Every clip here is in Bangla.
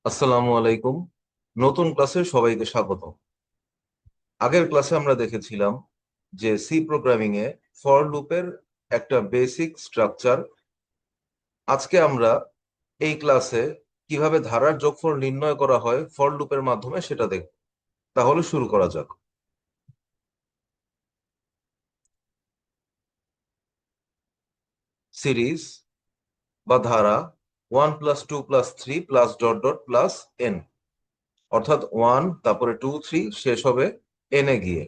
আসসালামু আলাইকুম। নতুন ক্লাসে সবাইকে স্বাগত। আগের ক্লাসে আমরা দেখেছিলাম যে সি প্রোগ্রামিং এ ফর লুপের একটা বেসিক স্ট্রাকচার। আজকে আমরা এই ক্লাসে কিভাবে ধারার যোগফল নির্ণয় করা হয় ফর লুপের মাধ্যমে সেটা দেখব। তাহলে শুরু করা যাক। সিরিজ বা ধারা 1 + 2 + 3 plus dot dot plus N, অর্থাৎ 1 তারপরে 2 3 শেষ হবে এন এ গিয়ে।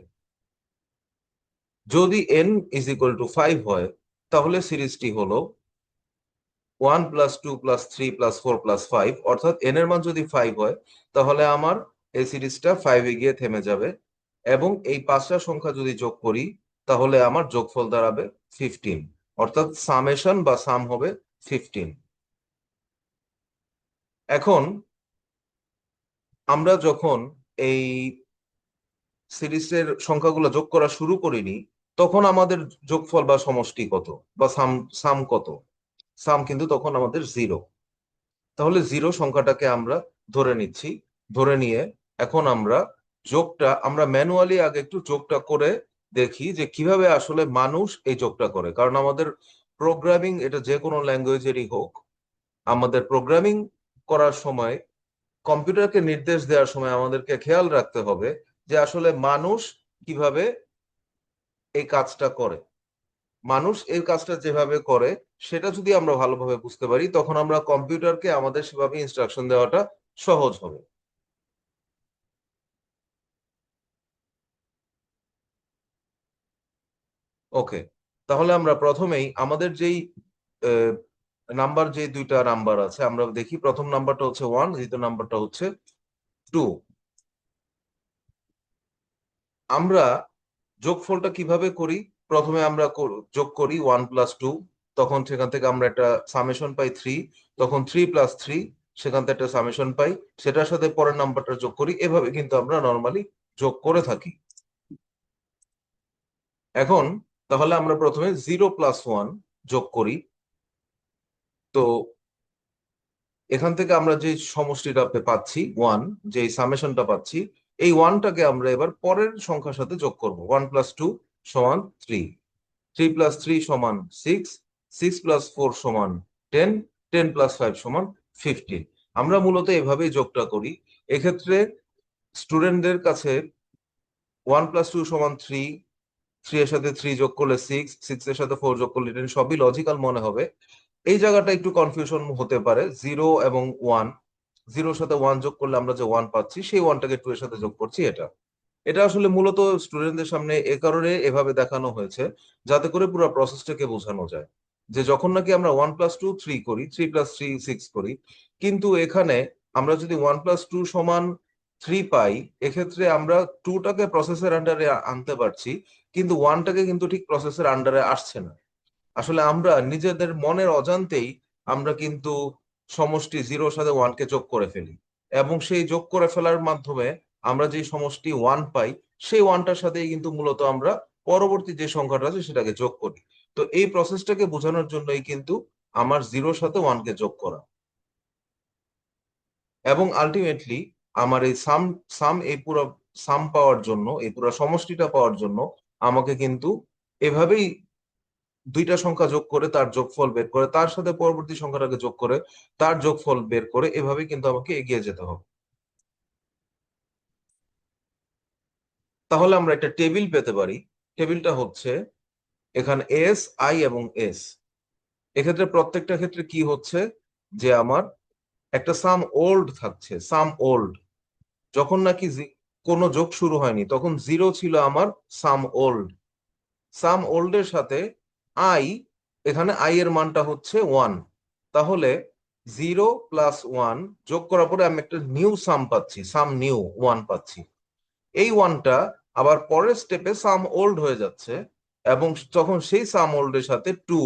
যদি n = 5 হয় তাহলে সিরিজটি হলো 1 + 2 + 3 + 4 + 5, অর্থাৎ n এর মান যদি 5 হয় তাহলে আমার এই সিরিজটা 5 এ গিয়ে থেমে যাবে। এবং এই পাঁচটা সংখ্যা যদি যোগ করি তাহলে আমার যোগফল দাঁড়াবে 15, অর্থাৎ সামেশন বা সাম হবে 15। এখন আমরা যখন এই সিরিজের সংখ্যাগুলো যোগ করা শুরু করিনি, তখন আমাদের যোগফল বা সমষ্টি কত বা সাম সাম কত? সাম কিন্তু তখন আমাদের 0। তাহলে 0 সংখ্যাটাকে আমরা ধরে নিচ্ছি। ধরে নিয়ে এখন আমরা ম্যানুয়ালি আগে একটু যোগটা করে দেখি যে কিভাবে আসলে মানুষ এই যোগটা করে। কারণ আমাদের প্রোগ্রামিং, এটা যে কোনো ল্যাঙ্গুয়েজেরই হোক, আমাদের প্রোগ্রামিং করার সময়, কম্পিউটারকে নির্দেশ দেওয়ার সময় আমাদেরকে খেয়াল রাখতে হবে যে আসলে মানুষ কিভাবে এই কাজটা করে। মানুষ এই কাজটা যেভাবে করে সেটা যদি আমরা ভালোভাবে বুঝতে পারি, তখন আমরা কম্পিউটারকে আমাদের সেভাবে ইনস্ট্রাকশন দেওয়াটা সহজ হবে। ওকে, তাহলে আমরা প্রথমেই আমাদের যেই নাম্বার, যে দুইটা নাম্বার আছে আমরা দেখি। প্রথম নাম্বারটা হচ্ছে 1, দ্বিতীয় নাম্বারটা হচ্ছে 2। আমরা যোগফলটা কিভাবে করি? প্রথমে আমরা যোগ করি 1 + 2, তখন সেখান থেকে আমরা একটা সামেশন পাই 3। তখন 3 + 3, সেখান থেকে একটা সামেশন পাই, সেটার সাথে পরের নাম্বারটা যোগ করি। এভাবে কিন্তু আমরা নর্মালি যোগ করে থাকি। এখন তাহলে আমরা প্রথমে 0 + 1 যোগ করি। তো এখান থেকে আমরা যে সমষ্টিটা পাচ্ছি 1, যে সামেশনটা পাচ্ছি, এই ওয়ানটাকে আমরা এবার পরের সংখ্যার সাথে যোগ করব। 1 + 2 = 3, 3 + 3 = 6, 6 + 4 = 10, 10 + 5 = 15। আমরা মূলত এভাবেই যোগটা করি। এক্ষেত্রে স্টুডেন্টদের কাছে 1 + 2 = 3, 3 এর সাথে 3 যোগ করলে 6, 6 এর সাথে 4 যোগ করলে 10, সবই লজিক্যাল মনে হবে। এই জায়গাটা একটু কনফিউশন হতে পারে। 0 এবং 1, 0 সাথে 1 যোগ করলে আমরা যে 1 পাচ্ছি, সেই 1টাকে 2 এর সাথে যোগ করছি। এটা এটা আসলে মূলত স্টুডেন্টদের সামনে এ কারণে এভাবে দেখানো হয়েছে, যাতে করে পুরো প্রসেসটাকে বোঝানো যায় যে যখন নাকি আমরা 1 + 2 3 করি, 3 + 3 6 করি, কিন্তু এখানে আমরা যদি 1 + 2 = 3 পাই, এক্ষেত্রে আমরা 2টাকে প্রসেসের আন্ডারে আনতে পারছি, কিন্তু 1টাকে কিন্তু ঠিক প্রসেসের আন্ডারে আসছে না। আসলে আমরা নিজেদের মনের অজান্তেই আমরা কিন্তু সমষ্টি 0-র সাথে 1কে যোগ করে ফেলি, এবং সেই যোগ করে ফেলার মাধ্যমে আমরা যে সমষ্টি 1 পাই, সেই 1টার সাথেই কিন্তু মূলত আমরা পরবর্তী যে সংখ্যাটা আছে সেটাকে যোগ করি। তো এই প্রসেসটাকে বোঝানোর জন্যই কিন্তু আমার 0-র সাথে 1কে যোগ করা। এবং আলটিমেটলি আমার এই সাম সাম এই পুরো সাম পাওয়ার জন্য, এই পুরো সমষ্টিটা পাওয়ার জন্য আমাকে কিন্তু এভাবেই দুইটা সংখ্যা যোগ করে তার যোগফল বের করে, তার সাথে পরবর্তী সংখ্যাটাকে যোগ করে তার যোগফল বের করে, এভাবে কিন্তু আমাকে এগিয়ে যেতে হবে। তাহলে আমরা একটা টেবিল পেতে পারি। টেবিলটা হচ্ছে এখানে এস, আই এবং এস। এক্ষেত্রে প্রত্যেকটা ক্ষেত্রে কি হচ্ছে যে আমার একটা সাম ওল্ড থাকছে। সাম ওল্ড, যখন নাকি কোনো যোগ শুরু হয়নি তখন 0 ছিল আমার সাম ওল্ড। সাম ওল্ড এর সাথে আই, এখানে আই এর মানটা হচ্ছে 1। তাহলে 0 + 1 যোগ করার পরে আমি একটা নিউ সাম পাচ্ছি, সাম নিউ 1 পাচ্ছি। এই 1টা আবার পরের স্টেপে সাম ওল্ড হয়ে যাচ্ছে, এবং তখন সেই সাম ওল্ড এর সাথে 2,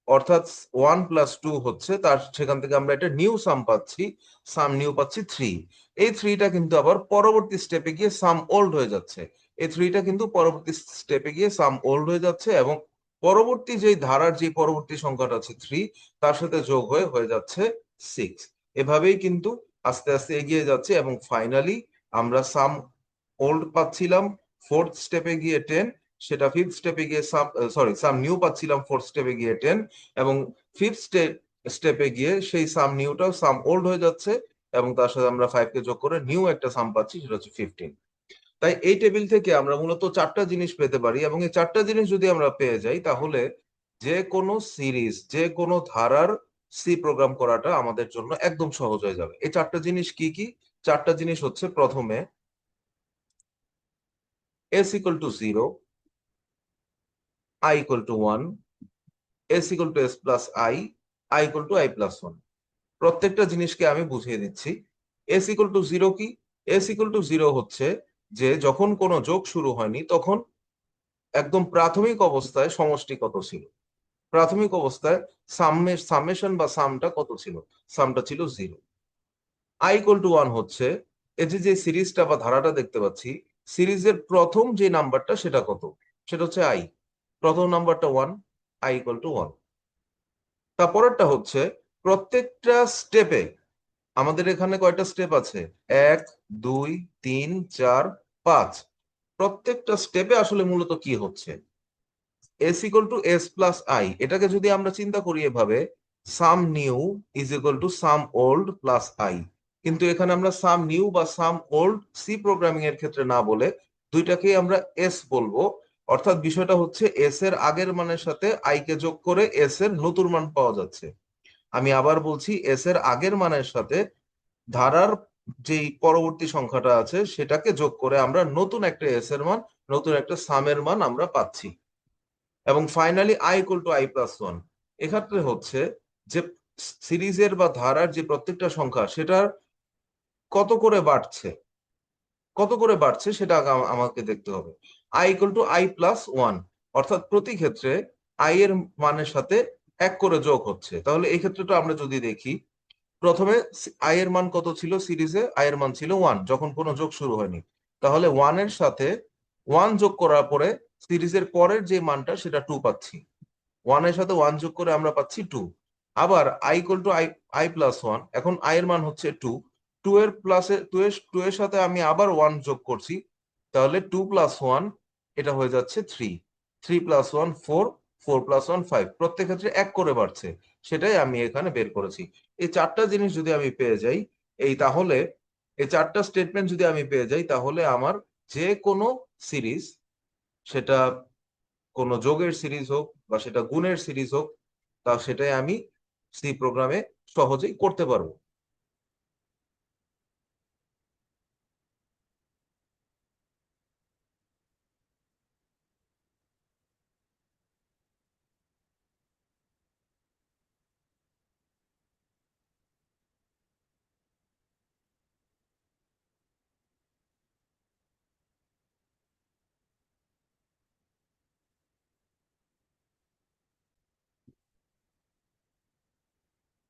অর্থাৎ 1 + 2 হচ্ছে তার, সেখান থেকে আমরা একটা নিউ সাম পাচ্ছি, সাম নিউ পাচ্ছি 3। এই 3টা কিন্তু আবার পরবর্তী স্টেপে গিয়ে সাম ওল্ড হয়ে যাচ্ছে। এই 3টা কিন্তু পরবর্তী স্টেপে গিয়ে সাম ওল্ড হয়ে যাচ্ছে, এবং পরবর্তী যে ধারার যে পরবর্তী সংখ্যাটা আছে 3, তার সাথে যোগ হয়ে হয়ে যাচ্ছে 6। এভাবেই কিন্তু আস্তে আস্তে এগিয়ে যাচ্ছে এবং ফাইনালি আমরা সাম ওল্ড পাচ্ছিলাম ফোর্থ স্টেপে গিয়ে 10, সেটা ফিফথ স্টেপে গিয়ে সাম নিউ পাচ্ছিলাম ফোর্থ স্টেপে গিয়ে 10, এবং ফিফথ স্টেপে গিয়ে সেই সাম নিউটাও সাম ওল্ড হয়ে যাচ্ছে এবং তার সাথে আমরা 5 কে যোগ করে নিউ একটা সাম পাচ্ছি, সেটা হচ্ছে 15। তাই এই টেবিল থেকে আমরা মূলত চারটা জিনিস পেতে পারি, এবং এই চারটা জিনিস যদি আমরা পেয়ে যাই তাহলে যে কোনো সিরিজ, যে কোনো ধারার সি প্রোগ্রাম করাটা আমাদের জন্য একদম সহজ হয়ে যাবে। এই চারটা জিনিস কি কি? চারটা জিনিস হচ্ছে, প্রথমে s equal to 0, i equal to 1, s equal to s plus i equal to i plus 1। প্রত্যেকটা জিনিসকে আমি বুঝিয়ে দিচ্ছি। s equal to 0 কি? s equal to 0 হচ্ছে যে যখন কোনো যোগ শুরু হয়নি তখন একদম প্রাথমিক অবস্থায় সমষ্টি কত ছিল, প্রাথমিক অবস্থায় সামেশন বা সামটা কত ছিল, সামটা ছিল 0। i ইকুয়াল টু 1 হচ্ছে এই যে যে সিরিজটা বা ধারাটা দেখতে পাচ্ছি, সিরিজের প্রথম যে নাম্বারটা সেটা কত, সেটা হচ্ছে i, প্রথম নাম্বারটা 1, i ইকুয়াল টু 1। তারপরেরটা হচ্ছে প্রত্যেকটা স্টেপে, আমাদের এখানে কয়টা স্টেপ আছে, 1 2 3 4 5, প্রত্যেকটা স্টেপে আসলে মূলত কি হচ্ছে, s equal to s plus i, এটাকে যদি আমরা চিন্তা করি এভাবে, some new is equal to some old plus i। কিন্তু এখানে আমরা সাম নিউ বা সাম ওল্ড সি প্রোগ্রামিং এর ক্ষেত্রে না বলে দুইটাকেই আমরা s বলবো। অর্থাৎ বিষয়টা হচ্ছে s এর আগের মানের সাথে i কে যোগ করে s এর নতুন মান পাওয়া যাচ্ছে। আমি আবার বলছি, s এর আগের মানের সাথে ধারার যেই পরবর্তী সংখ্যাটা আছে সেটাকে যোগ করে আমরা নতুন একটা s এর মান, নতুন একটা সামের মান আমরা পাচ্ছি। এবং finally i equal to i plus 1। এক্ষেত্রে হচ্ছে যে সিরিজের বা ধারার যে প্রত্যেকটা সংখ্যা সেটার কত করে বাড়ছে, কত করে বাড়ছে সেটা আমাকে দেখতে হবে। i equal to i plus 1, অর্থাৎ প্রতি ক্ষেত্রে i এর মানের সাথে 1 করে যোগ হচ্ছে। তাহলে এই ক্ষেত্রটা আমরা যদি দেখি, প্রথমে i এর মান কত ছিল, সিরিজে i এর মান ছিল 1 যখন কোনো যোগ শুরু হয়নি। তাহলে 1 এর সাথে 1 যোগ করার পরে সিরিজের পরের যে মানটা সেটা 2 পাচ্ছি, 1 এর সাথে 1 যোগ করে আমরা পাচ্ছি 2। আবার i equal to i plus 1, এখন i এর মান হচ্ছে 2, 2 এর প্লাসে 2 এর সাথে আমি আবার 1 যোগ করছি, তাহলে 2 প্লাস 1 এটা হয়ে যাচ্ছে 3, 3 প্লাস 1 4, 4 প্লাস 1 5, প্রত্যেক ক্ষেত্রে 1 করে বাড়ছে, সেটাই আমি এখানে বের করেছি। এই চারটা জিনিস যদি আমি পেয়ে যাই, তাহলে এই চারটা স্টেটমেন্ট যদি আমি পেয়ে যাই তাহলে আমার যে কোনো সিরিজ, সেটা কোনো যোগের সিরিজ হোক বা সেটা গুণের সিরিজ হোক, তা সেটাই আমি সি প্রোগ্রামে সহজেই করতে পারবো।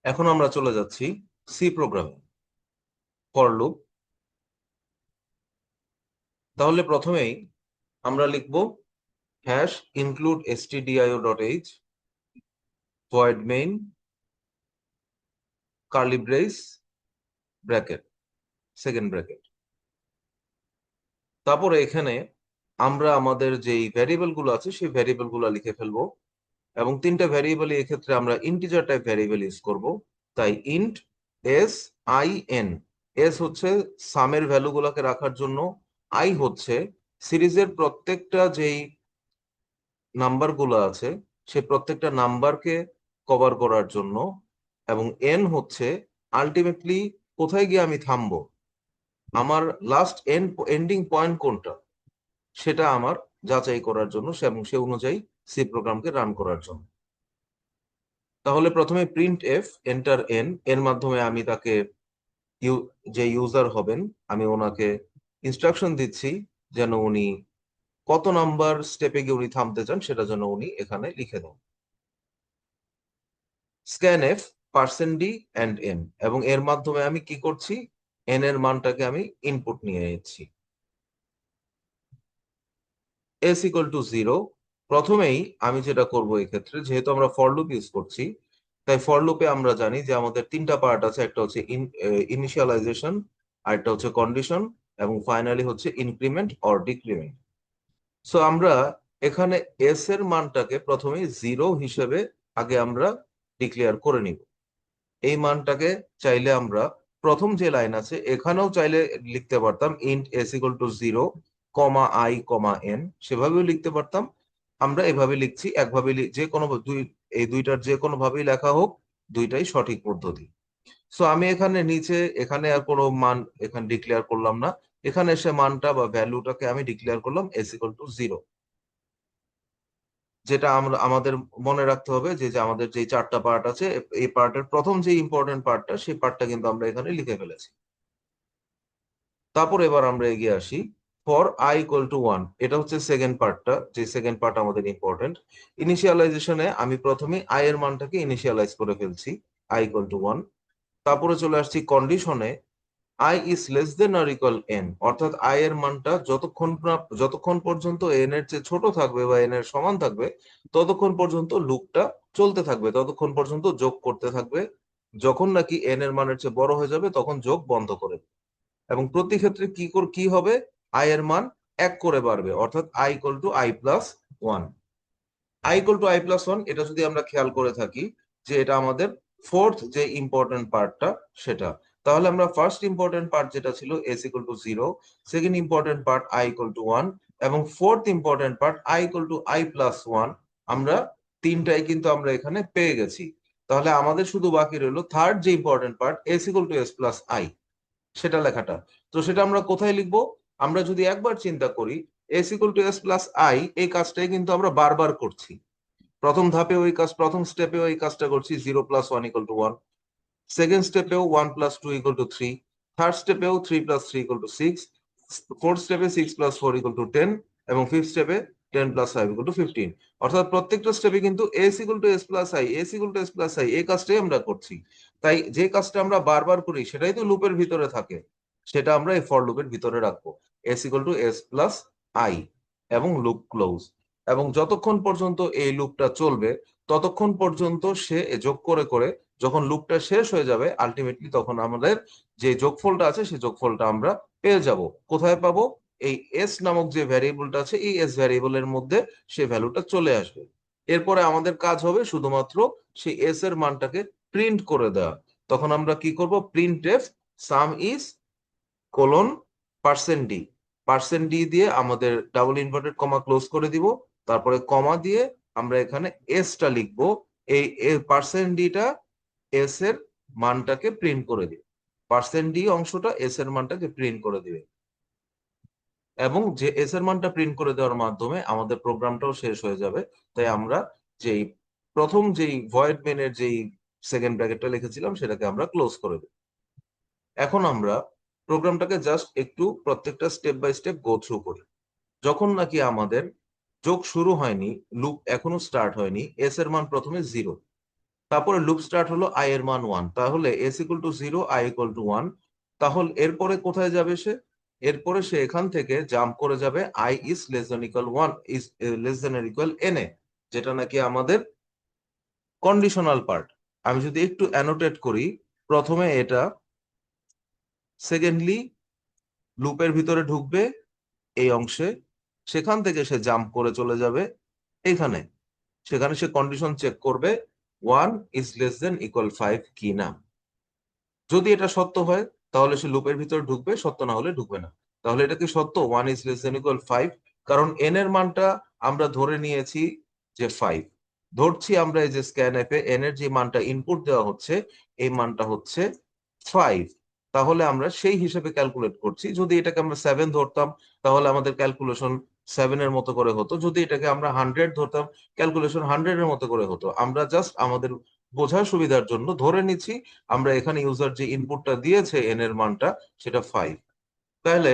এখন আমরা চলে যাচ্ছি সি প্রোগ্রামে, ফর লুপ। তাহলে প্রথমেই আমরা লিখব hash include stdio dot h, void main, curly brace, bracket, second bracket. তারপরে এখানে আমরা আমাদের যেই ভ্যারিয়েবল গুলো আছে সেই ভ্যারিয়েবল গুলো লিখে ফেলবো, এবং তিনটা ভ্যারিয়েবল এক্ষেত্রে আমরা ইন্টিজার টাইপ ভ্যারিয়েবল ইউজ করব। তাই int S I N, S হচ্ছে সামের ভ্যালু গুলাকে রাখার জন্য, আই হচ্ছে সিরিজের প্রত্যেকটা যেই নাম্বার গুলো আছে সেই প্রত্যেকটা নাম্বারকে কভার করার জন্য, এবং এন হচ্ছে আলটিমেটলি কোথায় গিয়ে আমি থামবো, আমার লাস্ট এন্ডিং পয়েন্ট কোনটা সেটা আমার যাচাই করার জন্য, এবং সে অনুযায়ী সি প্রোগ্রামকে রান করার জন্য। তাহলে প্রথমে প্রিন্ট এফ এন্টার এন, এর মাধ্যমে আমি তাকে যে ইউজার হবেন আমি ওনাকে ইনস্ট্রাকশন দিচ্ছি যেন উনি কত নাম্বার স্টেপে গিয়ে উনি থামতে চান সেটা যেন উনি এখানে লিখে দেন। Scanf percent d and n, এবং এর মাধ্যমে আমি কি করছি, এন এর মানটাকে আমি ইনপুট নিয়ে নিচ্ছি। এস ইকুয়াল টু 0, প্রথমেই আমি যেটা করব এক্ষেত্রে, যেহেতু আমরা ফর লুপ ইউজ করছি, তাই ফর লুপে আমরা জানি যে আমাদের তিনটা পার্ট আছে, একটা হচ্ছে ইনিশিয়ালাইজেশন, আরেকটা হচ্ছে কন্ডিশন, এবং ফাইনালি হচ্ছে ইনক্রিমেন্ট অর ডিক্রিমেন্ট। সো আমরা এখানে এস এর মানটাকে প্রথমে 0 হিসেবে আগে আমরা ডিক্লেয়ার করে নিব। এই মানটাকে চাইলে আমরা প্রথম যে লাইন আছে এখানেও চাইলে লিখতে পারতাম int s equal to 0, comma i comma n, সেভাবেও লিখতে পারতাম। আমরা এভাবে লিখছি, একভাবে যে কোনো এই দুইটার যে কোনো ভাবেই লেখা হোক, দুইটাই সঠিক পদ্ধতি। সো আমি এখানে নিচে এখানে আর কোনো মান এখানে ডিক্লেয়ার করলাম না, এখানে এসে মানটা বা ভ্যালুটাকে আমি ডিক্লেয়ার করলাম এস ইকুয়াল টু 0। যেটা আমরা আমাদের মনে রাখতে হবে যে যে আমাদের যে চারটা পার্ট আছে, এই পার্টের প্রথম যে ইম্পর্টেন্ট পার্টটা, সেই পার্টটা কিন্তু আমরা এখানে লিখে ফেলেছি। তারপর এবার আমরা এগিয়ে আসি ফর আই ইকুয়াল টু 1, এটা হচ্ছে সেকেন্ড পার্টটা, যে সেকেন্ড পার্ট আমাদের ইম্পর্টেন্ট। ইনিশিয়ালাইজেশনে আমি প্রথমে আই এর মানটাকে ইনিশিয়ালাইজ করে ফেলছি, আই ইকুয়াল টু 1। তারপরে চলে আসছি কন্ডিশনে, I is less than or equal N, অর্থাৎ আই এর মানটা যতক্ষণ পর্যন্ত এন এর চেয়ে ছোট থাকবে বা এন এর সমান থাকবে, ততক্ষণ পর্যন্ত লুপটা চলতে থাকবে, ততক্ষণ পর্যন্ত যোগ করতে থাকবে। যখন নাকি এন এর মানের চেয়ে বড় হয়ে যাবে তখন যোগ বন্ধ করে দেবে। এবং প্রতি ক্ষেত্রে কি হবে, আই এর মান 1 করে বাড়বে, অর্থাৎ I equal to I plus 1। I equal to I plus 1, এটা যদি আমরা খেয়াল করে থাকি যে এটা আমাদের ফোর্থ যে ইম্পর্টেন্ট পার্টটা সেটা, তাহলে আমরা ফার্স্ট ইম্পর্টেন্ট পার্ট যেটা ছিল S equal to 0, second important part I equal to 1, এবং fourth important part I equal to I plus 1, আমরা তিনটাই কিন্তু আমরা এখানে পেয়ে গেছি। তাহলে আমাদের শুধু বাকি রইলো থার্ড যে important part S equal to s plus I, সেটা লেখাটা। তো সেটা আমরা কোথায় লিখবো? আমরা যদি একবার চিন্তা করি, S equal to s plus i, এই কাজটাই কিন্তু আমরা বারবার করছি। প্রথম ধাপে ওই কাজ, প্রথম স্টেপে ওই কাজটা করছি, 0 + 1 = 1। সেকেন্ড স্টেপেও 1 + 2 = 3। থার্ড স্টেপেও 3 + 3 = 6। ফোর্থ স্টেপে 6 + 4 = 10, এবং ফিফথ স্টেপে 10 + 5 = 15। অর্থাৎ প্রত্যেকটা স্টেপে কিন্তু S equal to s plus I, S equal to s plus i, এই কাজটাই আমরা করছি। তাই যে কাজটা আমরা বারবার করি সেটাই তো লুপের ভিতরে থাকে, সেটা আমরা এই ফর লুপের ভিতরে রাখবো, S equal to s plus I, এবং লুপ ক্লোজ। এবং যতক্ষণ পর্যন্ত এই লুপটা চলবে ততক্ষণ পর্যন্ত সে যোগ করে করে যখন লুপটা শেষ হয়ে যাবে আলটিমেটলি, তখন আমাদের যে যোগফলটা আছে সেই যোগফলটা আমরা পেয়ে যাব। কোথায় পাবো? এই এস নামক যে ভ্যারিয়েবলটা আছে, এই এস ভ্যারিয়েবলের মধ্যে সেই ভ্যালুটা চলে আসবে। এরপরে আমাদের কাজ হবে শুধুমাত্র সেই এস এর মানটাকে প্রিন্ট করে দেওয়া। তখন আমরা কি করব? Print F sum is colon percent D, percent D দিয়ে আমাদের ডাবল ইনভার্টেড কমা ক্লোজ করে দিব, তারপরে কমা দিয়ে আমরা এখানে এসটা লিখবো। এই পার্সেন্ট ডিটা এস এর মানটাকে প্রিন্ট করে দিবে, পার্সেন্ট ডি অংশটা এস এর মানটাকে প্রিন্ট করে দিবে। এবং যে এস এর মানটা প্রিন্ট করে দেওয়ার মাধ্যমে আমাদের প্রোগ্রামটাও শেষ হয়ে যাবে। তাই আমরা যেই প্রথম যেই ভয়েড মেনের যেই সেকেন্ড ব্র্যাকেটটা লিখেছিলাম সেটাকে আমরা ক্লোজ করে দেব। এখন আমরা প্রোগ্রামটাকে জাস্ট একটু প্রত্যেকটা step by step go through করি। যখন নাকি আমাদের যোগ শুরু হয়নি, লুপ এখনো স্টার্ট হয়নি, এস এর মান প্রথমে 0, তারপরে লুপ স্টার্ট হলো আই এর মান 1, তাহলে S equal to 0, I equal to 1। তাহলে এরপরে কোথায় যাবে সে? এরপরে সে এখান থেকে জাম্প করে যাবে I is less than equal 1, is less than equal N A, যেটা নাকি আমাদের কন্ডিশনাল পার্ট। আমি যদি একটু অ্যানোটেট করি, প্রথমে এটা, সেকেন্ডলি লুপের ভিতরে ঢুকবে এই অংশে, সেখান থেকে সে জাম্প করে চলে যাবে এইখানে, সেখানে সে কন্ডিশন চেক করবে 1 ইজ লেস দেন ইকুয়াল 5 কি না। যদি এটা সত্য হয় তাহলে সে লুপের ভিতরে ঢুকবে, সত্য না হলে ঢুকবে না। তাহলে এটা কি সত্য? 1 ইজ লেস দেন ইকুয়াল 5, কারণ এন এর মানটা আমরা ধরে নিয়েছি যে 5। ধরছি আমরা এই যে স্ক্যান অ্যাপে এন এর যে মানটা ইনপুট দেওয়া হচ্ছে, এই মানটা হচ্ছে 5। তাহলে আমরা সেই হিসেবে ক্যালকুলেট করছি। যদি এটাকে আমরা 7 ধরতাম তাহলে আমাদের ক্যালকুলেশন 7 এর মতো করে হতো, যদি এটাকে আমরা 100 ধরতাম ক্যালকুলেশন 100 এর মতো করে হতো। আমরা জাস্ট আমাদের বোঝার সুবিধার জন্য ধরে নিচ্ছি আমরা এখানে ইউজার যে ইনপুটটা দিয়েছে এন এর মানটা সেটা 5। তাহলে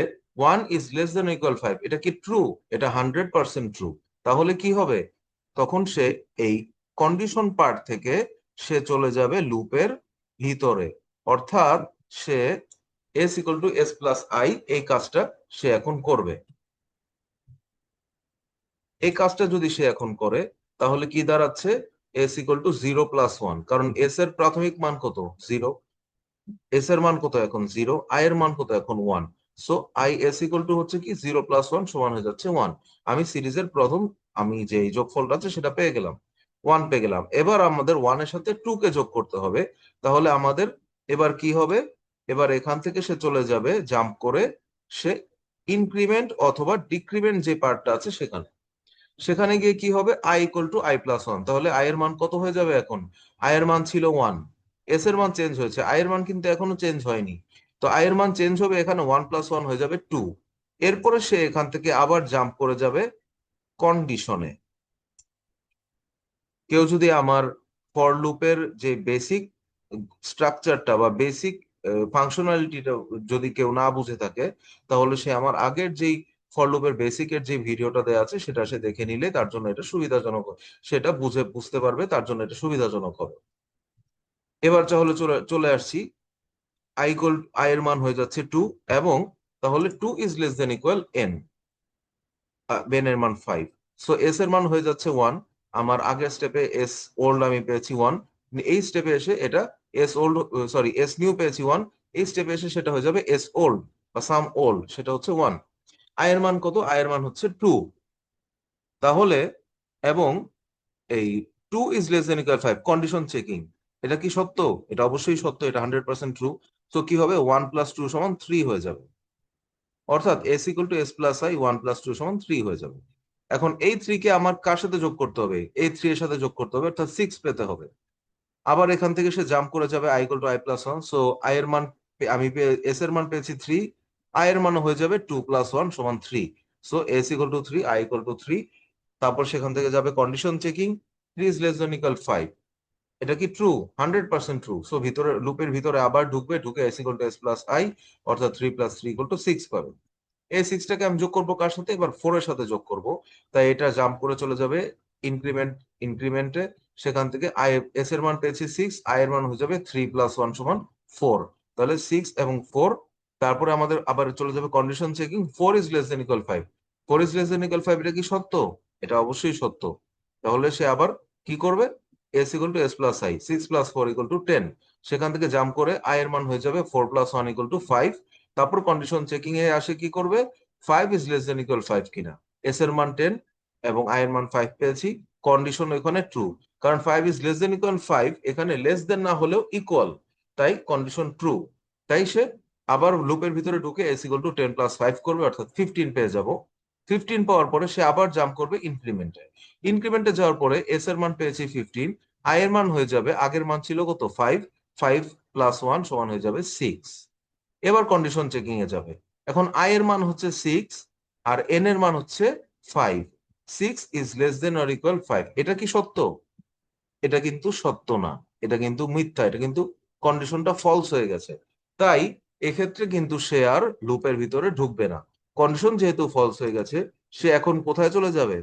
1 ইজ লেস দেন ইকুয়াল 5, এটা কি ট্রু? এটা 100% ট্রু। তাহলে কি হবে? তখন সে এই কন্ডিশন পার্ট থেকে সে চলে যাবে লুপের ভিতরে, অর্থাৎ সে s equal to s plus i, এই কাজটা সে এখন করবে। এই কাজটা যদি সে এখন করে তাহলে কি দাঁড়াচ্ছে? এস ইকুয়াল টু 0 + 1, কারণ এস এর প্রাথমিক মান কত? 0। এস এর মান কত এখন? 0। আই এর মান কত এখন? 1। So I S equal two হচ্ছে কি 0 + 1 সমান হয়ে যাচ্ছে 1। আমি সিরিজের প্রথম আমি যে যোগফলটা আছে সেটা পেয়ে গেলাম, 1 পেয়ে গেলাম। এবার আমাদের 1 এর সাথে 2 কে যোগ করতে হবে। তাহলে আমাদের এবার কি হবে? এবার এখান থেকে সে চলে যাবে জাম্প করে, সে ইনক্রিমেন্ট অথবা ডিক্রিমেন্ট যে পার্টটা আছে সেখানে, সেখানে গিয়ে কি হবে? I equal to i+1। তাহলে আই এর মান কত হয়ে যাবে এখন? আই এর মান ছিল 1, এস এর মান চেঞ্জ হয়েছে, আই এর মান কিন্তু এখনো চেঞ্জ হয়নি। তো আই এর মান চেঞ্জ হবে, এখানে 1 + 1 হয়ে যাবে 2। এরপরে সে এখান থেকে আবার জাম্প করে যাবে কন্ডিশনে। কেউ যদি আমার ফর লুপের যে বেসিক স্ট্রাকচারটা বা বেসিক ফাংশনালিটিটা যদি কেউ না বুঝে থাকে, তাহলে সে আমার আগের যেই ফর লুপের বেসিকের যে ভিডিওটা দেওয়া আছে সেটা সে দেখে নিলে তার জন্য এটা সুবিধাজনক হবে। সেটা বুঝতে পারবে, তার জন্য এটা সুবিধাজনক হবে। এবার তাহলে চলে চলে আসছি, আই এর মান হয়ে যাচ্ছে 2, এবং তাহলে 2 is less than equal N, Ben এর মান 5। সো এস এর মান হয়ে যাচ্ছে 1। আমার আগের স্টেপে এস ওল্ড আমি পেয়েছি 1, এই স্টেপে এসে এটা S old, sorry S new পেয়েছি 1, এই স্টেপে এসে সেটা হয়ে যাবে এস ওল্ড বা সাম ওল্ড, সেটা হচ্ছে 1। আই এর মান কত? আই এর মান হচ্ছে 2। তাহলে এবং এই 2 is less than equal 5 condition checking, এটা কি সত্য? এটা অবশ্যই সত্য, এটা 100% ট্রু। তো কি হবে? 1 + 2 সমান 3 হয়ে যাবে, অর্থাৎ S equal to s plus I, 1 + 2 সমান 3 হয়ে যাবে। এখন এই 3 কে আমার কার সাথে যোগ করতে হবে? এই 3 এর সাথে যোগ করতে হবে, অর্থাৎ 6 পেতে হবে। আবার এখান থেকে সে জাম্প করে যাবে I equal to i+1। So I এর মান এস এর মান পেয়েছি 3, আই এর মান হয়ে যাবে 2 + 1 সমান 3। So S equal two 3, I equal to 3। তারপর সেখান থেকে যাবে condition checking, 3 is less than equal 5। এটা কি ট্রু? 100% ট্রু। সো ভিতরে লুপের ভিতরে আবার ঢুকবে, ঢুকে S equal to s plus I, অর্থাৎ 3 + 3 = 6 পাবে। এই 6টাকে আমি যোগ করবো কার সাথে? এবার 4 এর সাথে যোগ করব। তাই এটা জাম্প করে চলে যাবে ইনক্রিমেন্টে। সেখান থেকে আই এস এর মান পেয়েছি 6, আই এর মান হয়ে যাবে 3 + 1 সমান 4। তাহলে 6 এবং 4। তারপরে আমাদের আবার চলে যাবে condition checking, 4 is less than equal 5। 4 is less than equal 5, এটা কি সত্য? এটা অবশ্যই সত্য। তাহলে সে আবার কি করবে? S equal to s plus I, 6 + 4 = 10। সেখান থেকে জাম্প করে আই এর মান হয়ে যাবে 4 + 1 = 5। তারপর কন্ডিশন চেকিং এ আসে কি করবে? 5 ইজ লেস দেন ইকুয়াল 5 কিনা। এস এর মান 10 এবং আই এর মান 5 পেয়েছি। কন্ডিশন এখানে ট্রু, কারণ 5 ইজ লেস দেন ইকুয়াল 5, এখানে লেস দেন না হলেও ইকুয়াল, তাই কন্ডিশন ট্রু। তাই সে আবার লুপের ভিতরে ঢুকে এস ইকুয়াল টু 10 + 5 করবে, অর্থাৎ 15 পেয়ে যাব। 15 পাওয়ার পরে সে আবার জাম্প করবে ইনক্রিমেন্টে। ইনক্রিমেন্টে যাওয়ার পরে এস এর মান পেয়েছি 15, আই এর মান হয়ে যাবে, আগের মান ছিল কত? 5, 5 + 1 সমান হয়ে যাবে 6। এবার কন্ডিশন চেকিং এ যাবে। এখন আই এর মান হচ্ছে 6 আর এন এর মান হচ্ছে 5। 6 is less than or equal 5, এটা কি সত্য? এটা কিন্তু সত্য না, এটা কিন্তু মিথ্যা, এটা কিন্তু কন্ডিশনটা ফলস হয়ে গেছে। তাই এক্ষেত্রে কিন্তু সে আর লুপের ভিতরে ঢুকবে না। কন্ডিশন যেহেতু ফলস হয়ে গেছে, সে এখন কোথায় চলে যাবে?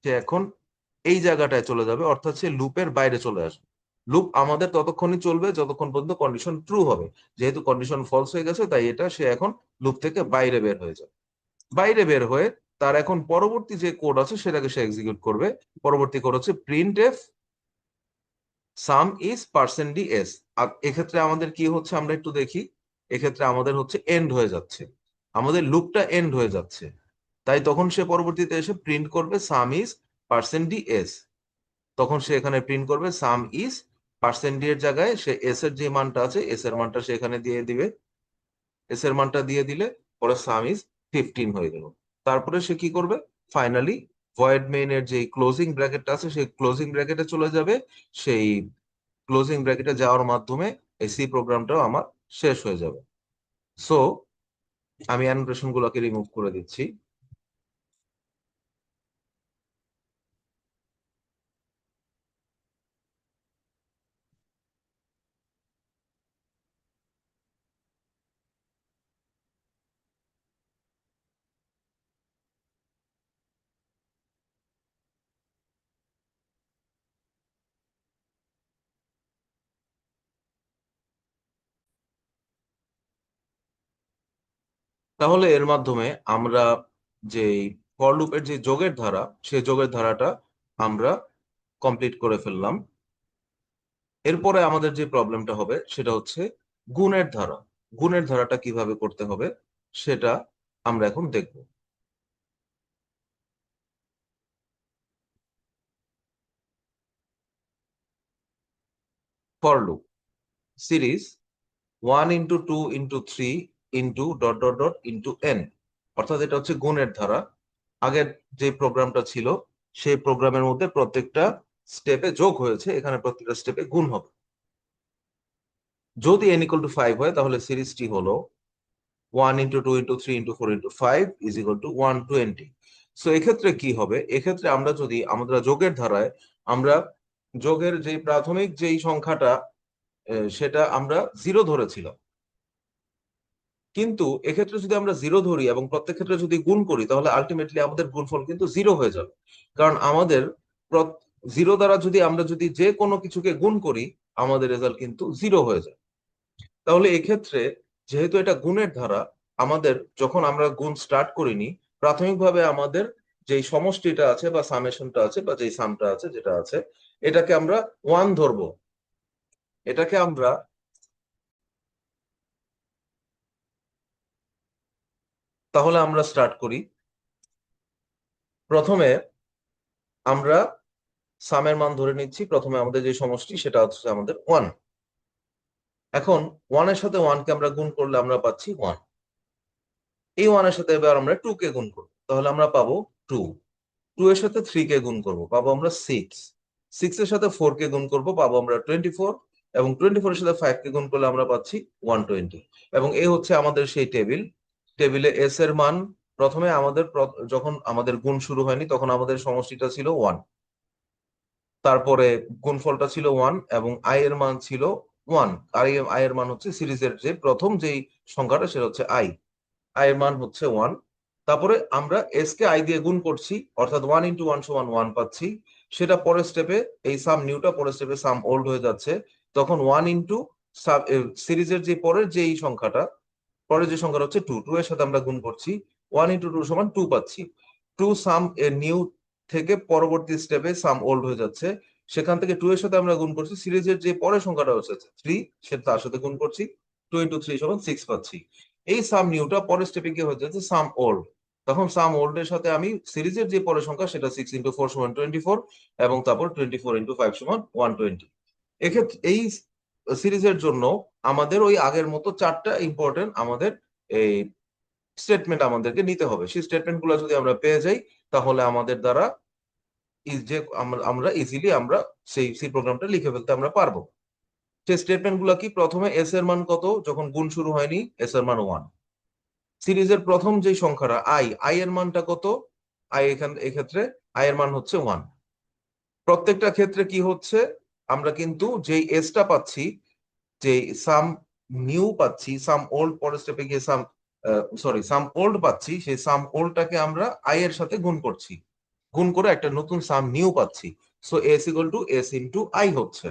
সে এখন এই জায়গাটায় চলে যাবে, অর্থাৎ সে লুপের বাইরে চলে আসবে। লুপ আমাদের ততক্ষণই চলবে যতক্ষণ পর্যন্ত কন্ডিশন ট্রু হবে। যেহেতু কন্ডিশন ফলস হয়ে গেছে, তাই এটা সে এখন লুপ থেকে বাইরে বের হয়ে যাবে। বাইরে বের হয়ে তার এখন পরবর্তী যে কোড আছে সেটাকে সে এক্সিকিউট করবে। পরবর্তী কোড হচ্ছে printf sum is percent d s. আর এক্ষেত্রে আমাদের কি হচ্ছে আমরা একটু দেখি। এক্ষেত্রে আমাদের হচ্ছে এন্ড হয়ে যাচ্ছে, আমাদের লুপটা এন্ড হয়ে যাচ্ছে। তাই তখন সে পরবর্তীতে এসে প্রিন্ট করবে সাম ইজ পার্সেন্ট ডি এস। তখন সে এখানে প্রিন্ট করবে সাম ইজ পার্সেন্ট ডি এর জায়গায় সে এস এর যে মানটা আছে এস এর মানটা সে এখানে দিয়ে দিবে। এস এর মানটা দিয়ে দিলে পরে সাম ইজ 15 হয়ে গেল। তারপরে সে কি করবে? ফাইনালি ভয়েড মেইন এর যে ক্লোজিং ব্র্যাকেটটা আছে সেই ক্লোজিং ব্র্যাকেটে চলে যাবে। সেই ক্লোজিং ব্র্যাকেটে যাওয়ার মাধ্যমে এই সি প্রোগ্রামটাও আমার শেষ হয়ে যাবে। সো আমি অ্যানোটেশন গুলোকে রিমুভ করে দিচ্ছি। তাহলে এর মাধ্যমে আমরা যে ফর লুপের যে যোগের ধারা, সেই যোগের ধারাটা আমরা কমপ্লিট করে ফেললাম। এরপরে আমাদের যে প্রবলেমটা হবে সেটা হচ্ছে গুণের ধারা। গুণের ধারাটা কিভাবে করতে হবে সেটা আমরা এখন দেখব। ফর লুপ সিরিজ 1 × 2 × 3 *****n, অর্থাৎ এটা হচ্ছে গুণের ধারা। আগের যে প্রোগ্রামটা ছিল সেই প্রোগ্রামের মধ্যে প্রত্যেকটা স্টেপে যোগ হয়েছে, এখানে প্রত্যেকটা স্টেপে গুণ হবে। যদি n = 5 হয় তাহলে সিরিজটি হলো 1 × 2 × 3 × 4 × 5 = 120। সো এক্ষেত্রে কি হবে, এক্ষেত্রে আমরা যদি আমরা যোগের ধারায় আমরা যোগের যে প্রাথমিক যেই সংখ্যাটা সেটা আমরা 0 ধরেছিলাম, কিন্তু এক্ষেত্রে যদি আমরা 0 ধরি এবং প্রত্যেক ক্ষেত্রে যদি গুণ করি তাহলে আলটিমেটলি আমাদের গুণফল কিন্তু 0 হয়ে যাবে। কারণ আমাদের 0 দ্বারা যদি আমরা যদি যে কোনো কিছুকে গুণ করি আমাদের রেজাল্ট কিন্তু 0 হয়ে যায়। তাহলে এক্ষেত্রে যেহেতু এটা গুণের ধারা, আমাদের যখন আমরা গুণ স্টার্ট করিনি, প্রাথমিকভাবে আমাদের যেই সমষ্টিটা আছে বা সামেশনটা আছে বা যেই সামটা আছে যেটা আছে, এটাকে আমরা 1 ধরবো। এটাকে আমরা তাহলে আমরা স্টার্ট করি। প্রথমে আমরা সামের মান ধরে নিচ্ছি। প্রথমে আমাদের যে সমষ্টি সেটা হচ্ছে আমাদের 1। এখন 1 এর সাথে 1 কে আমরা গুণ করলে আমরা পাচ্ছি 1। এই 1 এর সাথে এবার আমরা 2 কে গুণ করব, তাহলে আমরা পাবো 2। 2 এর সাথে 3 কে গুণ করব, পাবো আমরা 6। 6 এর সাথে 4 কে গুণ করব, পাবো আমরা 24। এবং 24 এর সাথে 5 কে গুণ করলে আমরা পাচ্ছি 120। এবং এই হচ্ছে আমাদের সেই টেবিল। টেবিলে এস এর মান প্রথমে আমাদের যখন আমাদের গুণ শুরু হয়নি তখন আমাদের সমষ্টিটা ছিল 1, তারপরে গুণফলটা ছিল 1 এবং আই এর মান ছিল 1। আর আই এর মান হচ্ছে সিরিজের যে প্রথম যেই সংখ্যাটা সেটা হচ্ছে আই। আই এর মান হচ্ছে 1। তারপরে আমরা এস কে আই দিয়ে গুণ করছি, অর্থাৎ 1 × 1 = 1 পাচ্ছি। সেটা পরের স্টেপে এই সাম নিউটা পরের স্টেপে সাম ওল্ড হয়ে যাচ্ছে। তখন 1 × সিরিজের যে পরের যেই সংখ্যাটা, পরের যে সংখ্যাটা হচ্ছে 2, 2 এর সাথে আমরা গুণ করছি। 1 × 2 = 2 পাচ্ছি। 2 সাম এর নিউ থেকে পরবর্তী স্টেপে সাম ওল্ড হয়ে যাচ্ছে। সেখান থেকে 2 এর সাথে আমরা গুণ করছি, সিরিজের যে পরের সংখ্যাটা হচ্ছে 3 সেটা তার সাথে গুণ করছি। 2 × 3 = 6 পাচ্ছি। এই সাম নিউটা পরের স্টেপে গিয়ে হয়ে যাচ্ছে সাম ওল্ড। তখন সাম ওল্ড এর সাথে আমি সিরিজের যে পরের সংখ্যা সেটা 6 × 4 = 24 এবং তারপর 24 × 5 = 120। এক্ষেত্রে এই সিরিজের জন্য আমাদের ওই আগের মতো 4টা ইম্পর্টেন্ট আমাদের এই স্টেটমেন্ট আমাদেরকে নিতে হবে। সেই স্টেটমেন্ট গুলো যদি আমরা পেয়ে যাই তাহলে আমাদের দ্বারা যে আমরা ইজিলি আমরা সেই সি প্রোগ্রামটা লিখে ফেলতে আমরা পারবো। সেই স্টেটমেন্ট গুলো কি, প্রথমে এস এর মান কত, যখন গুণ শুরু হয়নি এস এর মান 1। সিরিজের প্রথম যে সংখ্যাটা আই এর মানটা কত, এক্ষেত্রে আই এর মান হচ্ছে 1। প্রত্যেকটা ক্ষেত্রে কি হচ্ছে, আমরা কিন্তু যেই এসটা পাচ্ছি, যে সাম নিউ পাচ্ছি, সাম ওল্ড পরের স্টেপে গিয়ে সাম ওল্ড পাচ্ছি, সেই সাম ওল্ডটাকে আমরা আই এর সাথে গুণ করছি। গুণ করে একটা নতুন সাম নিউ পাচ্ছি। সো এস = এস × আই হচ্ছে।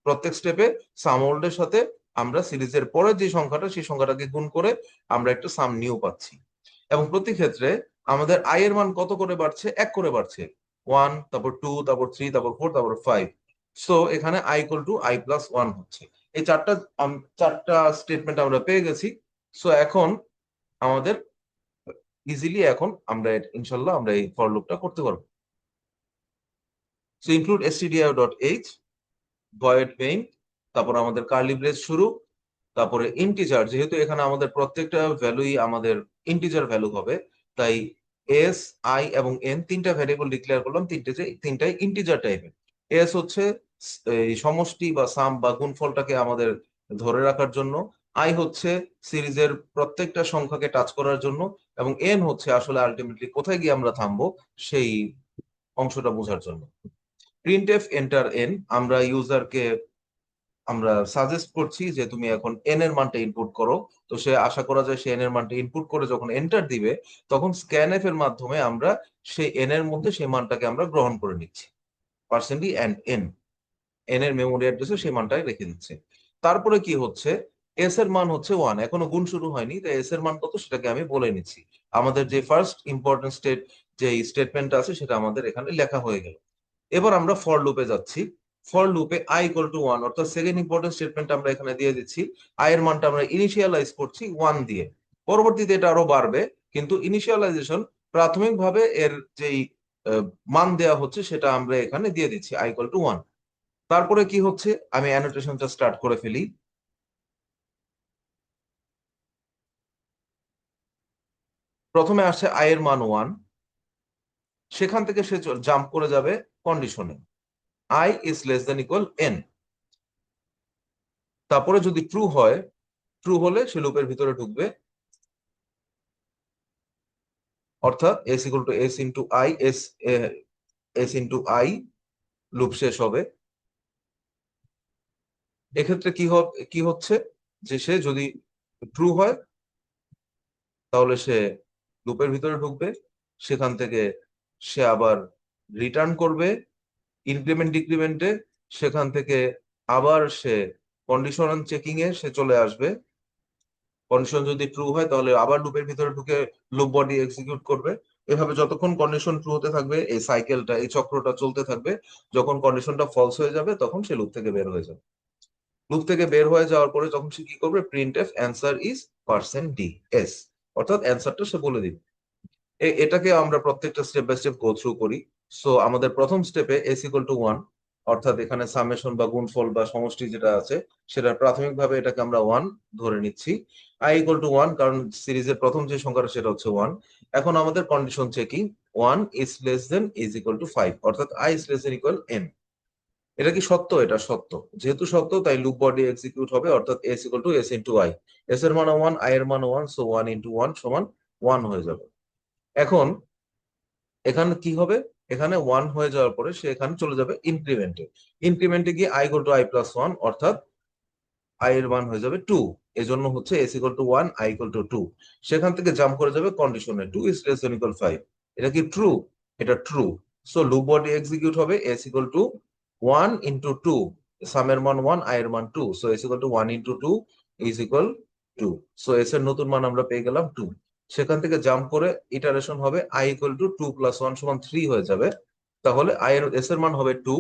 প্রত্যেক স্টেপে সাম ওল্ড এর সাথে আমরা সিরিজের পরের যে সংখ্যাটা সেই সংখ্যাটাকে গুণ করে আমরা একটা সাম নিউ পাচ্ছি। এবং প্রতি ক্ষেত্রে আমাদের আই এর মান কত করে বাড়ছে, 1 করে বাড়ছে। 1, তারপর 2, তারপর 3, তারপর 4, তারপর 5। সো এখানে আই = আই + 1 হচ্ছে। এই চারটা স্টেটমেন্ট আমরা পেয়ে গেছি। সো এখন আমাদের ইজিলি এখন আমরা ইনশাল্লাহ আমরা এই ফর লুপটা করতে পারবো। So include stdio.h void main, তারপর আমাদের কার্লি ব্রেস শুরু, তারপরে ইন্টিজার, যেহেতু এখানে আমাদের প্রত্যেকটা ভ্যালুই আমাদের ইন্টিজার ভ্যালু হবে, তাই এস, আই এবং এন তিনটা ভ্যারিয়েবল ডিক্লেয়ার করলাম, তিনটাই ইন্টিজার টাইপের। এস হচ্ছে এই সমষ্টি বা সাম বা গুণফলটাকে আমাদের ধরে রাখার জন্য, আই হচ্ছে সিরিজের প্রত্যেকটা সংখ্যাকে টাচ করার জন্য, এবং এন হচ্ছে আসলে আলটিমেটলি কোথায় গিয়ে আমরা থামবো সেই অংশটা বোঝার জন্য। প্রিন্টএফ এন্টার এন, আমরা ইউজারকে আমরা সাজেস্ট করছি যে তুমি এখন এন এর মানটা ইনপুট করো। তো সে আশা করা যায় সে এন এর মানটা ইনপুট করে যখন এন্টার দিবে তখন স্ক্যানএফ এর মাধ্যমে আমরা সেই এন এর মধ্যে সেই মানটাকে আমরা গ্রহণ করে নিচ্ছি। পার্সেন্টলি এন্ড এন, এন এর মেমোরি অ্যাড্রেসে সেই মানটাই রেখে দিচ্ছে। তারপরে কি হচ্ছে, এস এর মান হচ্ছে 1, এখনো গুণ শুরু হয়নি, তাই এস এর মান কত সেটাকে আমি বলে নিচ্ছি। আমাদের যে ফার্স্ট ইম্পর্টেন্ট যে স্টেটমেন্ট আছে সেটা আমাদের এখানে লেখা হয়ে গেল। এবার আমরা ফর লুপে যাচ্ছি। ফর লুপে আই ইকুয়াল টু 1, অর্থাৎ সেকেন্ড ইম্পর্টেন্ট স্টেটমেন্ট আমরা এখানে দিয়ে দিচ্ছি। আই এর মানটা আমরা ইনিশিয়ালাইজ করছি 1 দিয়ে। পরবর্তীতে এটা আরো বাড়বে, কিন্তু ইনিশিয়ালাইজেশন প্রাথমিকভাবে এর যেই মান দেওয়া হচ্ছে সেটা আমরা এখানে দিয়ে দিচ্ছি আই ইকুয়াল টু 1। তারপরে কি হচ্ছে, আমি অ্যানোটেশনটা স্টার্ট করে ফেলি। প্রথমে আসছে আই এর মান 1, সেখান থেকে সে জাম্প করে যাবে কন্ডিশনে I is less than equal N. তারপরে যদি ট্রু হয়, ট্রু হলে সে লুপের ভিতরে ঢুকবে, অর্থাৎ S equal to S into I, S into I, loop শেষ হবে। এক্ষেত্রে কি হচ্ছে, যে সে যদি ট্রু হয় তাহলে সে লুপের ভিতরে ঢুকবে, সেখান থেকে সে আবার রিটার্ন করবে ইনক্রিমেন্ট ডিক্রিমেন্টে, সেখান থেকে আবার সে কন্ডিশনাল চেকিং এ সে চলে আসবে। কন্ডিশন যদি ট্রু হয় তাহলে আবার লুপের ভিতরে ঢুকে লুপ বডি এক্সিকিউট করবে। এভাবে যতক্ষণ কন্ডিশন ট্রু হতে থাকবে এই সাইকেলটা, এই চক্রটা চলতে থাকবে। যখন কন্ডিশনটা ফলস হয়ে যাবে তখন সে লুপ থেকে বের হয়ে যাবে। লুপ থেকে বের হয়ে যাওয়ার পরে তখন সে কি করবে, printf answer is percent d s, অর্থাৎ অ্যান্সারটা সে বলে দিবে। এটাকে আমরা প্রত্যেকটা step by step go through করি। সো আমাদের প্রথম স্টেপে এস ইকুয়াল টু 1, অর্থাৎ এখানে সামেশন বা গুণফল বা সমষ্টি যেটা আছে সেটা প্রাথমিকভাবে এটাকে আমরা 1 ধরে নিচ্ছি। আই ইকুয়াল টু 1, কারণ সিরিজের প্রথম যে সংখ্যাটা সেটা হচ্ছে 1। এখন আমাদের condition checking 1 is less than is equal to 5, অর্থাৎ I is less than equal N. এটা কি সত্য? এটা সত্য। যেহেতু সত্য তাই লুপ বডি এক্সিকিউট হবে, অর্থাৎ S equal to S into I. S এর মান 1, আই এর মান 1, সো 1 ইন্টু 1 সমান 1 হয়ে যাবে। এখন এখানে কি হবে, এখানে 1 হয়ে যাওয়ার পরে সে এখানে চলে যাবে ইনক্রিমেন্টে। ইনক্রিমেন্টে গিয়ে I equal to I plus 1, অর্থাৎ আই এর মান হয়ে যাবে 2। এজন্য হচ্ছে S equal two 1, I equal to 2। সেখান থেকে জাম্প করে যাবে কন্ডিশনে 2 ইজ লেস দেন ইকুয়াল 5। এটা কি ট্রু? এটা true. So loop body execute হবে এস ইকুয়াল টু 1 ইন্টু 2, সামের মান 1, আই এর মান 2, so S equal two 1 into 2 is equal 2। So S এর নতুন মান আমরা পেয়ে গেলাম 2। সেখান থেকে জাম্প করে ইটারেশন হবে আই ইকুয়াল টু 2 প্লাস 1 সমান 3 হয়ে যাবে। তাহলে আই এর এস এর মান হবে 2,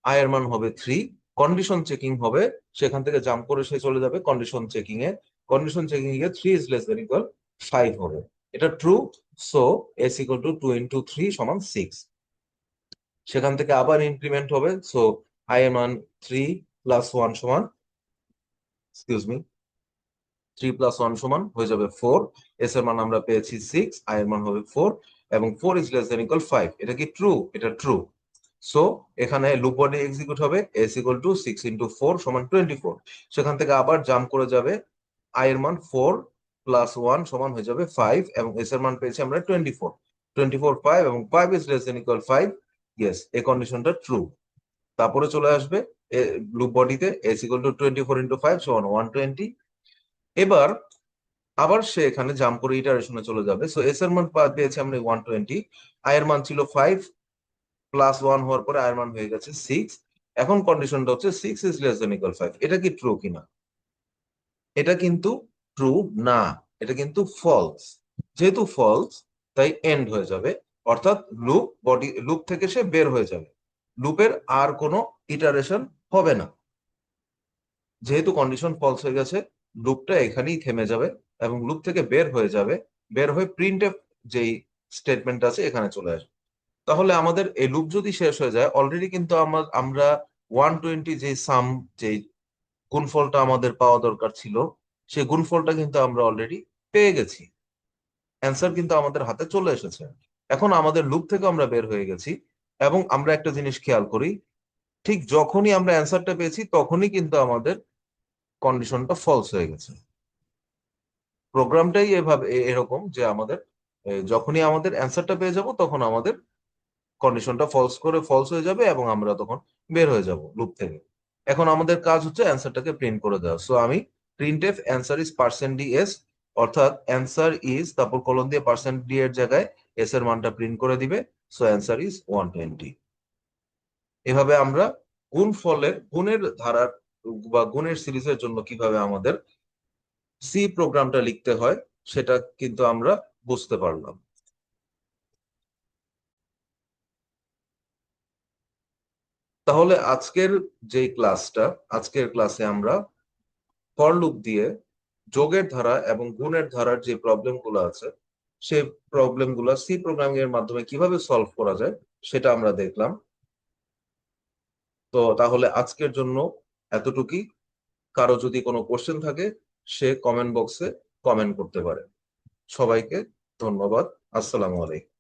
আই এর মান হবে 3। কন্ডিশন চেকিং হবে, সেখান থেকে জাম্প করে সে চলে যাবে condition checking A. Condition checking A 3 is less than equal 5 হবে। এটা true. So S equal two 2 into 3 সমান 6। সেখান থেকে আবার ইনক্রিমেন্ট হবে, সো আই এর মান 3 প্লাস 1 সমান, এক্সকিউজ মি, 3 প্লাস 1 সমান হয়ে যাবে 4। এস এর মান আমরা পেয়েছি 6, আই এর মান হবে 4, এবং 4 ইজ লেস দেন ইকুয়াল 5। এটা কি ট্রু? এটা ট্রু। সো এখানে লুপ বডি এক্সিকিউট হবে এস ইকুয়াল টু 6 ইন্টু 4 সমান 24। সেখান থেকে আবার জাম্প করে যাবে, আই এর মান 4 প্লাস 1 সমান হয়ে যাবে 5, এবং এস এর মান পেয়েছি আমরা 24। 24 5, এবং 5 is less than equal 5। Yes, এই কন্ডিশনটা ট্রু। তারপরে চলে আসবে লুপ বডিতে এস ইকুয়াল টু 24 ইন্টু 5 সমান 120। এবার আবার সে এখানে জাম্প করে ইটারেশনে চলে যাবে। সো এস এর মান পেয়েছি আমরা 120, আই এর মান ছিল 5, প্লাস 1 হওয়ার পরে আই এর মান হয়ে গেছে 6। এখন কন্ডিশনটা হচ্ছে 6 ইজ লেস দেন ইকুয়াল 5। এটা কি ট্রু কিনা? এটা কিন্তু ট্রু না, এটা কিন্তু ফলস। যেহেতু ফলস তাই এন্ড হয়ে যাবে, অর্থাৎ লুপ থেকে সে বের হয়ে যাবে। লুপের আর কোনো ইটারেশন হবে না। যেহেতু কন্ডিশন ফলস হয়ে গেছে, লুপটা এখানেই থেমে যাবে এবং লুপ থেকে বের হয়ে যাবে। বের হয়ে প্রিন্টএফ যেই স্টেটমেন্ট আছে এখানে চলে আসবে। তাহলে আমাদের এই লুপ যদি শেষ হয়ে যায়, অলরেডি কিন্তু আমরা 120 যে সাম, যে গুণফলটা আমাদের পাওয়া দরকার ছিল, সেই গুণফলটা কিন্তু আমরা অলরেডি পেয়ে গেছি। অ্যান্সার কিন্তু আমাদের হাতে চলে এসেছে। এখন আমাদের লুপ থেকে আমরা বের হয়ে গেছি, এবং আমরা একটা জিনিস খেয়াল করি, ঠিক যখনই আমরা অ্যান্সারটা পেয়েছি তখনই কিন্তু আমাদের কন্ডিশনটা ফলস হয়ে গেছে। প্রোগ্রামটাই এভাবে এরকম যে আমাদের যখনই আমাদের অ্যান্সারটা পেয়ে যাব তখন আমাদের কন্ডিশনটা ফলস হয়ে যাবে, এবং আমরা তখন বের হয়ে যাব লুপ থেকে। এখন আমাদের কাজ হচ্ছে অ্যান্সারটাকে প্রিন্ট করে দেওয়া। সো আমি print F answer is percent d s, অর্থাৎ অ্যান্সার ইজ, তারপর কলন দিয়ে পার্সেন্ট ডি এর জায়গায় এস এর মানটা প্রিন্ট করে দিবে। So answer is 120। এভাবে আমরা গুণের ধারার বা গুণের সিরিজের জন্য কিভাবে আমাদের সি প্রোগ্রামটা লিখতে হয় সেটা কিন্তু আমরা বুঝতে পারলাম। তাহলে আজকের ক্লাসে আমরা ফর লুপ দিয়ে যোগের ধারা এবং গুণের ধারার যে প্রবলেম গুলো আছে সেই প্রবলেম গুলো সি প্রোগ্রামিং এর মাধ্যমে কিভাবে সলভ করা যায় সেটা আমরা দেখলাম। তো তাহলে আজকের জন্য এতটুকুই। কারো যদি কোনো কোশ্চেন থাকে সে কমেন্ট বক্সে কমেন্ট করতে পারে। সবাইকে ধন্যবাদ। আসসালামু আলাইকুম।